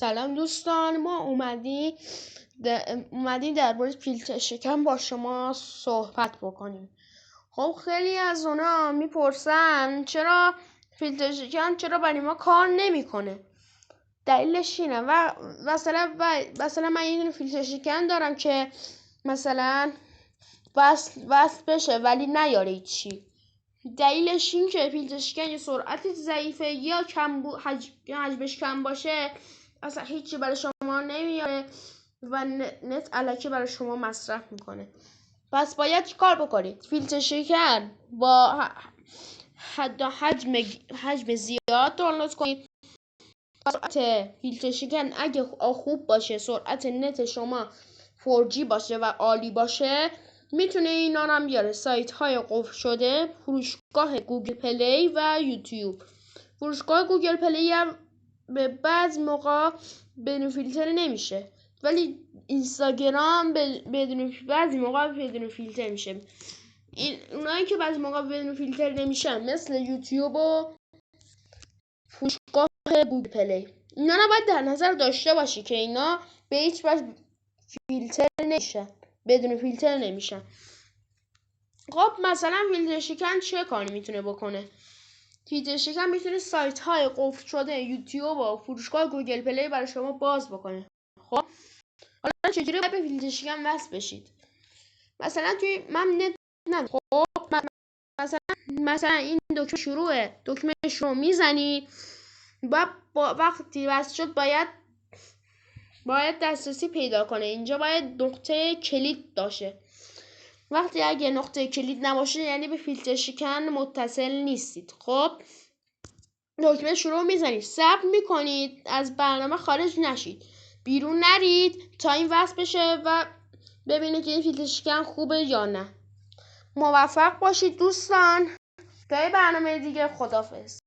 سلام دوستان، ما اومدیم در مورد فیلتر شکم با شما صحبت بکنیم. خب خیلی از اونا میپرسن چرا فیلتر شکم چرا برای ما کار نمیکنه. دلیلش اینه و مثلا من یه دونه فیلتر شکم دارم که مثلا وصل بشه ولی نیاره هیچی. دلیلش این که فیلتر شکن یه سرعت ضعیفه یا حجمش کم باشه اصلا هیچی برای شما نمیاره و نت الکی برای شما مصرف میکنه. پس باید چی کار بکنید؟ فیلتر شکن با حجم زیاد دانلود کنید. سرعت فیلتر شکن اگه خوب باشه، سرعت نت شما 4G باشه و عالی باشه، میتونه اینا رو هم بیاره. سایت های قفل شده، فروشگاه گوگل پلی و یوتیوب. فروشگاه گوگل پلی هم به بعض موقع بدون فیلتر نمیشه، ولی اینستاگرام بعضی موقع بدون فیلتر میشه. اونایی که بعضی موقع بدون فیلتر نمیشن مثل یوتیوب و فروشگاه گوگل پلی، اینا رو باید در نظر داشته باشی که اینا به هیچ وجه فیلتر نمیشن، بدون فیلتر نمیشن. خب مثلا فیلتر شکن چه کاری میتونه بکنه؟ فیلتر شکن میتونه سایت های قفل شده یوتیوب و فروشگاه گوگل پلی برای شما باز بکنه. خب حالا چجوری به فیلتر شکن وصل بشید؟ مثلا توی من نت ندارم. خب مثلا این دکمه شروع میزنی و وقتی وصل شد باید دسترسی پیدا کنه. اینجا باید نقطه کلید باشه. وقتی اگه نقطه کلید نباشه یعنی به فیلتر شکن متصل نیستید. خب دکمه شروع میزنید، صبر میکنید، از برنامه خارج نشید، بیرون نرید تا این وصل بشه و ببینید که این فیلتر شکن خوبه یا نه. موفق باشید دوستان. تا برنامه دیگه، خداحافظ.